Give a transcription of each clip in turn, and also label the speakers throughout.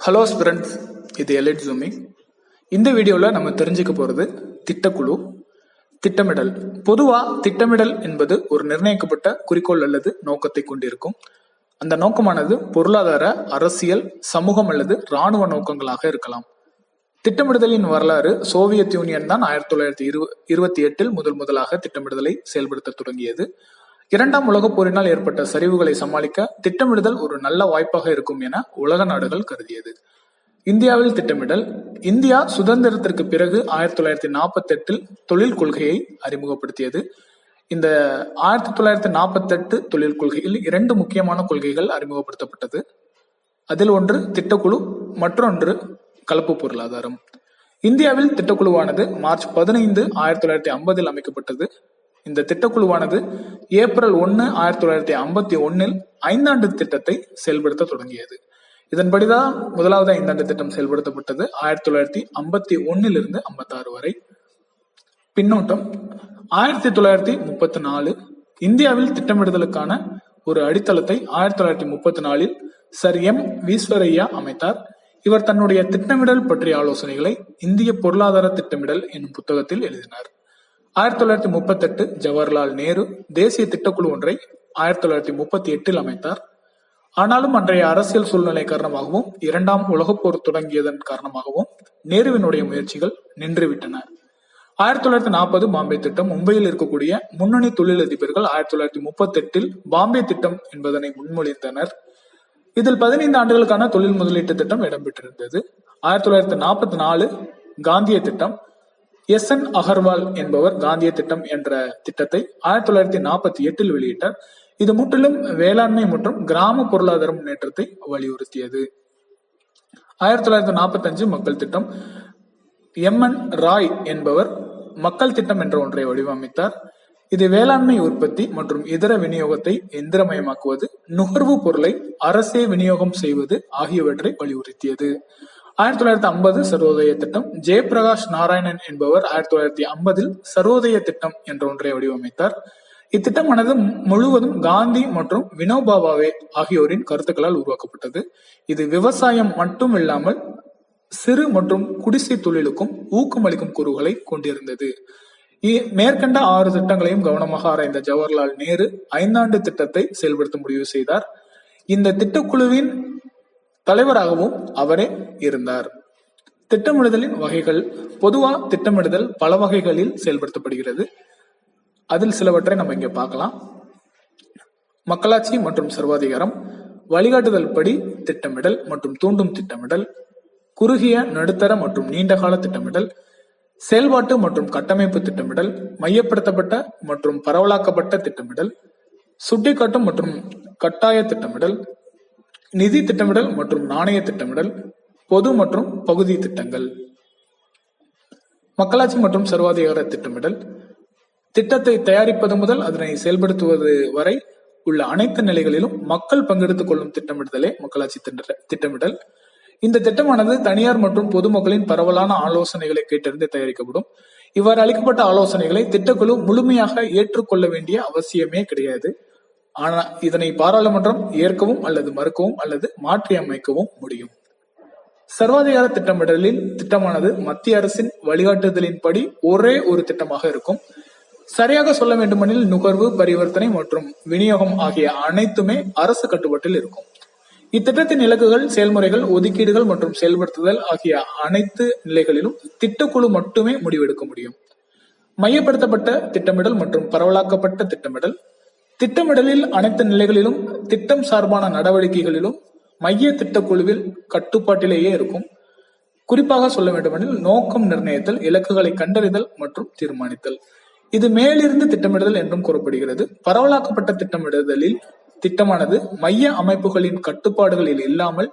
Speaker 1: Hello ஸ்பிரண்ட்ஸ், இது elite zooming. இந்த வீடியோவில் நம்ம தெரிஞ்சுக்க போகிறது திட்டக்குழு. திட்டமிடல். பொதுவாக திட்டமிடல் என்பது ஒரு நிர்ணயிக்கப்பட்ட குறிக்கோள் அல்லது நோக்கத்தை கொண்டிருக்கும். அந்த நோக்கமானது பொருளாதார, அரசியல், சமூகம் அல்லது இராணுவ நோக்கங்களாக இருக்கலாம். திட்டமிடுதலின் வரலாறு சோவியத் யூனியன் தான் 1928 முதலாக திட்டமிடுதலை செயல்படுத்த தொடங்கியது. இரண்டாம் உலகப் போரினால் ஏற்பட்ட சரிவுகளை சமாளிக்க திட்டமிடுதல் ஒரு நல்ல வாய்ப்பாக இருக்கும் என உலக நாடுகள் கருதியது. இந்தியாவில் திட்டமிடல். இந்தியா சுதந்திரத்திற்கு பிறகு 1948 தொழில் கொள்கையை அறிமுகப்படுத்தியது. இந்த 1948 தொழில் கொள்கையில் 2 முக்கியமான கொள்கைகள் அறிமுகப்படுத்தப்பட்டது. அதில் ஒன்று திட்டக்குழு, மற்றொன்று கலப்பு பொருளாதாரம். இந்தியாவில் திட்டக்குழுவானது மார்ச் 15, 1950 அமைக்கப்பட்டது. இந்த திட்டக்குழுவானது ஏப்ரல் 1, 1951 5ஆண்டு திட்டத்தை செயல்படுத்த தொடங்கியது. இதன்படிதான் முதலாவது 5ஆண்டு திட்டம் செயல்படுத்தப்பட்டது 1951 இருந்து 56 வரை. பின்னோட்டம். 1934 இந்தியாவில் திட்டமிடுதலுக்கான ஒரு அடித்தளத்தை 1934 சர் எம் விஸ்வரையா அமைத்தார். இவர் தன்னுடைய திட்டமிடல் பற்றிய ஆலோசனைகளை இந்திய பொருளாதார திட்டமிடல் என்னும் புத்தகத்தில் எழுதினார். 1938 ஜவஹர்லால் நேரு தேசிய திட்டக்குழு ஒன்றை 1938 அமைத்தார். ஆனாலும் அன்றைய அரசியல் சூழ்நிலை காரணமாகவும் 2ஆம் உலகப் போர் தொடங்கியதன் காரணமாகவும் நேருவினுடைய முயற்சிகள் நின்றுவிட்டன. 1940 பாம்பே திட்டம். மும்பையில் இருக்கக்கூடிய முன்னணி தொழிலதிபர்கள் 1938 பாம்பே திட்டம் என்பதனை முன்மொழிந்தனர். இதில் 15 ஆண்டுகளுக்கான தொழில் முதலீட்டு திட்டம் இடம்பெற்றிருந்தது. 1944 காந்திய திட்டம். எஸ்.என். அகர்வால் என்பவர் காந்திய திட்டம் என்ற திட்டத்தை 1948 வெளியிட்டார். இது முற்றிலும் வேளாண்மை மற்றும் கிராம பொருளாதார முன்னேற்றத்தை வலியுறுத்தியது. 1945 மக்கள் திட்டம். எம்.என். ராய் என்பவர் மக்கள் திட்டம் என்ற ஒன்றை வடிவமைத்தார். இது வேளாண்மை உற்பத்தி மற்றும் இதர விநியோகத்தை எந்திரமயமாக்குவது, நுகர்வு பொருளை அரசே விநியோகம் செய்வது ஆகியவற்றை வலியுறுத்தியது. 1950 சர்வோதய திட்டம். ஜெயபிரகாஷ் நாராயணன் என்பவர் 1950 சர்வோதய திட்டம் என்ற ஒன்றை வடிவமைத்தார். இத்திட்டமானது முழுவதும் காந்தி மற்றும் வினோபா பாவே ஆகியோரின் கருத்துக்களால் உருவாக்கப்பட்டது. இது விவசாயம் மட்டும் இல்லாமல் சிறு மற்றும் குடிசை தொழிலுக்கும் ஊக்கமளிக்கும் கூறுகளை கொண்டிருந்தது. மேற்கண்ட 6 திட்டங்களையும் கவனமாக ஆராய்ந்த ஜவஹர்லால் நேரு 5ஆண்டு திட்டத்தை செயல்படுத்த முடிவு செய்தார். இந்த திட்டக்குழுவின் தலைவராகவும் அவரே இருந்தார். திட்டமிடுதலின் வகைகள். பொதுவா திட்டமிடுதல் பல வகைகளில் செயல்படுத்தப்படுகிறது. அதில் சிலவற்றை நம்ம இங்க பார்க்கலாம். மக்களாட்சி மற்றும் சர்வாதிகாரம், வழிகாட்டுதல் படி திட்டமிடல் மற்றும் தூண்டும் திட்டமிடல், குறுகிய, நடுத்தர மற்றும் நீண்டகால திட்டமிடல், செயல்பாட்டு மற்றும் கட்டமைப்பு திட்டமிடல், மையப்படுத்தப்பட்ட மற்றும் பரவலாக்கப்பட்ட திட்டமிடல், சுட்டிக்காட்டும் மற்றும் கட்டாய திட்டமிடல், நிதி திட்டமிடல் மற்றும் நாணய திட்டமிடல், பொது மற்றும் பகுதி திட்டங்கள். மக்களாட்சி மற்றும் சர்வாதிகார திட்டமிடல். திட்டத்தை தயாரிப்பது முதல் அதனை செயல்படுத்துவது வரை உள்ள அனைத்து நிலைகளிலும் மக்கள் பங்கெடுத்துக் கொள்ளும் திட்டமிடுதலே மக்களாட்சி திட்டமிடல். இந்த திட்டமானது தனியார் மற்றும் பொதுமக்களின் பரவலான ஆலோசனைகளை கேட்டறிந்து தயாரிக்கப்படும். இவ்வாறு அளிக்கப்பட்ட ஆலோசனைகளை திட்டக்குழு முழுமையாக ஏற்றுக்கொள்ள வேண்டிய அவசியமே கிடையாது. ஆனா இதனை பாராளுமன்றம் ஏற்கவும் அல்லது மறுக்கவும் அல்லது மாற்றி அமைக்கவும் முடியும். சர்வாதிகார திட்டமிடலில் திட்டமானது மத்திய அரசின் வழிகாட்டுதலின்படி ஒரே ஒரு திட்டமாக இருக்கும். சரியாக சொல்ல வேண்டுமெனில் நுகர்வு, பரிவர்த்தனை மற்றும் விநியோகம் ஆகிய அனைத்துமே அரசு கட்டுப்பாட்டில் இருக்கும். இத்திட்டத்தின் இலக்குகள், செயல்முறைகள், ஒதுக்கீடுகள் மற்றும் செயல்படுத்துதல் ஆகிய அனைத்து நிலைகளிலும் திட்டக்குழு மட்டுமே முடிவெடுக்க முடியும். மையப்படுத்தப்பட்ட திட்டமிடல் மற்றும் பரவலாக்கப்பட்ட திட்டமிடல். திட்டமிடலில் அனைத்து நிலைகளிலும் திட்டம் சார்பான நடவடிக்கைகளிலும் மைய திட்டக்குழுவில் கட்டுப்பாட்டிலேயே இருக்கும். குறிப்பாக சொல்ல வேண்டுமெனில் நோக்கம் நிர்ணயித்தல், இலக்குகளை கண்டறிதல் மற்றும் தீர்மானித்தல். இது மேலிருந்து திட்டமிடுதல் என்றும் கூறப்படுகிறது. பரவலாக்கப்பட்ட திட்டமிடுதலில் திட்டமானது மைய அமைப்புகளின் கட்டுப்பாடுகளில் இல்லாமல்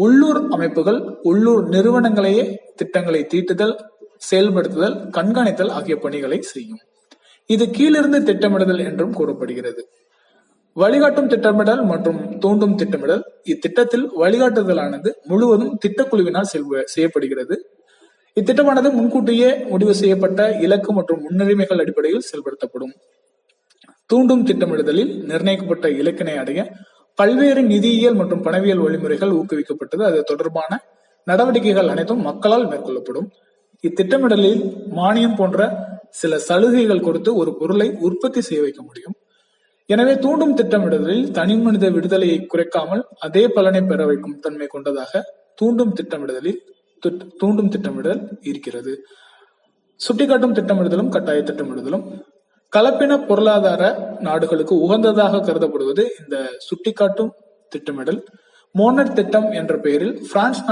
Speaker 1: உள்ளூர் அமைப்புகள், உள்ளூர் நிறுவனங்களையே திட்டங்களை தீட்டுதல், செயல்படுத்துதல், கண்காணித்தல் ஆகிய பணிகளை செய்யும். இது கீழிருந்து திட்டமிடுதல் என்றும் கூறப்படுகிறது. வழிகாட்டும் திட்டமிடல் மற்றும் தூண்டும் திட்டமிடல். இத்திட்டத்தில் வழிகாட்டுதலானது முழுவதும் திட்டக்குழுவினால் செய்யப்படுகிறது. இத்திட்டமானது முன்கூட்டியே முடிவு செய்யப்பட்ட இலக்கு மற்றும் முன்னுரிமைகள் அடிப்படையில் செயல்படுத்தப்படும். தூண்டும் திட்டமிடுதலில் நிர்ணயிக்கப்பட்ட இலக்கினை அடைய பல்வேறு நிதியியல் மற்றும் பணவியல் வழிமுறைகள் ஊக்குவிக்கப்பட்டது. அது தொடர்பான நடவடிக்கைகள் அனைத்தும் மக்களால் மேற்கொள்ளப்படும். இத்திட்டமிடலில் மானியம் போன்ற சில சலுகைகள் கொடுத்து ஒரு பொருளை உற்பத்தி செய்ய வைக்க முடியும். எனவே தூண்டும் திட்டமிடலில் தனி மனித விடுதலையை குறைக்காமல் அதே பலனை பெற வைக்கும் தன்மை கொண்டதாக தூண்டும் திட்டமிடல் இருக்கிறது. சுட்டிக்காட்டும் திட்டமிடுதலும் கட்டாய திட்டமிடுதலும் கலப்பின பொருளாதார நாடுகளுக்கு உகந்ததாக கருதப்படுவது இந்த சுட்டிக்காட்டும் திட்டமிடல். மோனட் திட்டம் என்ற பெயரில் பிரான்ஸ்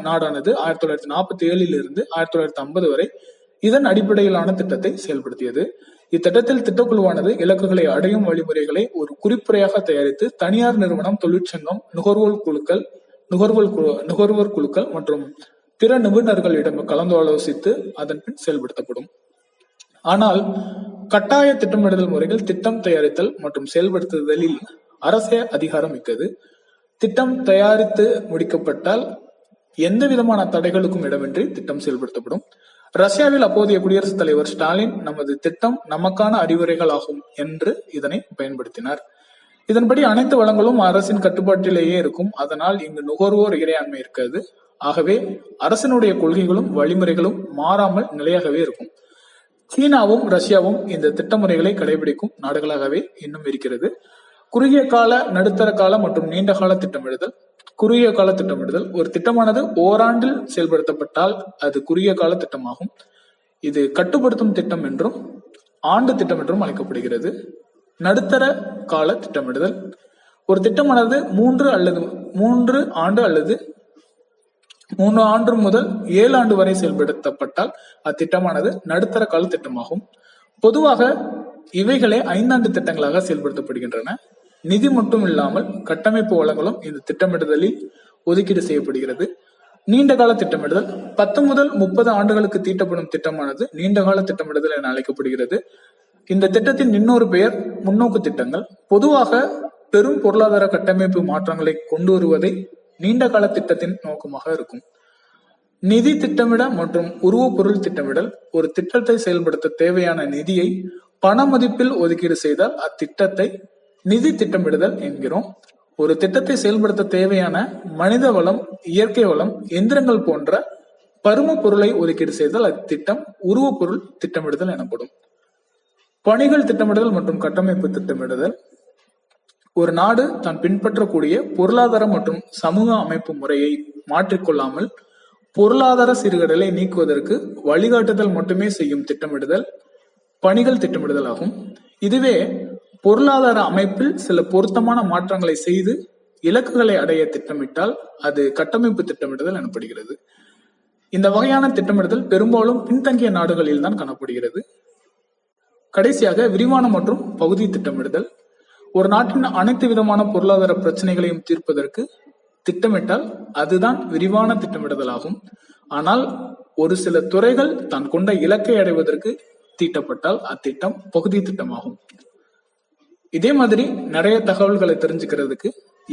Speaker 1: நாடானது 1947 இருந்து 1950 வரை இதன் அடிப்படையிலான திட்டத்தை செயல்படுத்தியது. இத்திட்டத்தில் திட்டக்குழுவானது இலக்குகளை அடையும் வழிமுறைகளை ஒரு குறிப்புரையாக தயாரித்து தனியார் நிறுவனம், தொழிற்சங்கம், நுகர்வோர் குழுக்கள் மற்றும் பிற நிபுணர்களிடம் கலந்து ஆலோசித்து அதன் பின் செயல்படுத்தப்படும். ஆனால் கட்டாய திட்டமிடுதல் முறைகள் திட்டம் தயாரித்தல் மற்றும் செயல்படுத்துதலில் அரசே அதிகாரம் மிக்கது. திட்டம் தயாரித்து முடிக்கப்பட்டால் எந்த விதமான தடைகளுக்கும் இடமின்றி திட்டம் செயல்படுத்தப்படும். ரஷ்யாவில் அப்போதைய குடியரசுத் தலைவர் ஸ்டாலின் நமது திட்டம் நமக்கான அறிவுரைகள் ஆகும் என்று இதனை பயன்படுத்தினார். இதன்படி அனைத்து வளங்களும் அரசின் கட்டுப்பாட்டிலேயே இருக்கும். அதனால் இங்கு நுகர்வோர் இறையாண்மை இருக்காது. ஆகவே அரசினுடைய கொள்கைகளும் வழிமுறைகளும் மாறாமல் நிலையாகவே இருக்கும். சீனாவும் ரஷ்யாவும் இந்த திட்ட முறைகளை கடைபிடிக்கும் நாடுகளாகவே இன்னும் இருக்கிறது. குறுகிய கால, நடுத்தர கால மற்றும் நீண்ட கால திட்டமிடுதல். குறுகிய கால திட்டமிடுதல் ஒரு திட்டமானது ஓராண்டில் செயல்படுத்தப்பட்டால் அது குறுகிய கால திட்டமாகும். இது கட்டுப்படுத்தும் திட்டம் என்றும் ஆண்டு திட்டம் என்றும் அழைக்கப்படுகிறது. நடுத்தர கால திட்டமிடுதல் ஒரு திட்டமானது 3 ஆண்டு அல்லது 3 ஆண்டு முதல் 7 ஆண்டு வரை செயல்படுத்தப்பட்டால் அத்திட்டமானது நடுத்தர கால திட்டமாகும். பொதுவாக இவைகளே 5 ஆண்டு திட்டங்களாக செயல்படுத்தப்படுகின்றன. நிதி மட்டும் இல்லாமல் கட்டமைப்பு வளங்களும் இந்த திட்டமிடுதலில் ஒதுக்கீடு செய்யப்படுகிறது. நீண்ட கால திட்டமிடுதல் 10 முதல் 30 ஆண்டுகளுக்கு தீட்டப்படும் திட்டமானது நீண்டகால திட்டமிடுதல் என அழைக்கப்படுகிறது. இந்த திட்டத்தின் இன்னொரு பெயர் முன்னோக்கு திட்டங்கள். பொதுவாக பெரும் பொருளாதார கட்டமைப்பு மாற்றங்களை கொண்டு வருவதை நீண்ட கால திட்டத்தின் நோக்கமாக இருக்கும். நிதி திட்டமிட மற்றும் உருவப்பொருள் திட்டமிடல் ஒரு திட்டத்தை செயல்படுத்த தேவையான நிதியை பண மதிப்பில் ஒதுக்கீடு செய்தால் அத்திட்டத்தை நிதி திட்டமிடுதல் என்கிறோம். ஒரு திட்டத்தை செயல்படுத்த தேவையான மனித வளம், இயற்கை வளம், எந்திரங்கள் போன்ற பரும பொருளை ஒதுக்கீடு செய்தால் அத்திட்டம் உருவப்பொருள் திட்டமிடுதல் எனப்படும். பணிகள் திட்டமிடுதல் மற்றும் கட்டமைப்பு திட்டமிடுதல் ஒரு நாடு தான் பின்பற்றக்கூடிய பொருளாதார மற்றும் சமூக அமைப்பு முறையை மாற்றிக்கொள்ளாமல் பொருளாதார சீர்கேடுகளை நீக்குவதற்கு வழிகாட்டுதல் மட்டுமே செய்யும் திட்டமிடுதல் பணிகள் திட்டமிடுதல் ஆகும். இதுவே பொருளாதார அமைப்பில் சில பொருத்தமான மாற்றங்களை செய்து இலக்குகளை அடைய திட்டமிட்டால் அது கட்டமைப்பு திட்டமிடுதல் எனப்படுகிறது. இந்த வகையான திட்டமிடுதல் பெரும்பாலும் பின்தங்கிய நாடுகளில் தான் காணப்படுகிறது. கடைசியாக விரிவான மற்றும் பகுதி திட்டமிடுதல் ஒரு நாட்டின் அனைத்து விதமான பொருளாதார பிரச்சனைகளையும் தீர்ப்பதற்கு திட்டமிட்டால் அதுதான் விரிவான திட்டமிடுதல் ஆகும். ஆனால் ஒரு சில துறைகள் தான் கொண்ட இலக்கை அடைவதற்கு தீட்டப்பட்டால் அத்திட்டம் பகுதி திட்டமாகும். இதே மாதிரி நிறைய தகவல்களை தெரிஞ்சுக்கிறதுக்கு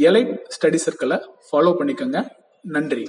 Speaker 1: எலைட் ஸ்டடி சர்க்கிளை ஃபாலோ பண்ணிக்கோங்க. நன்றி.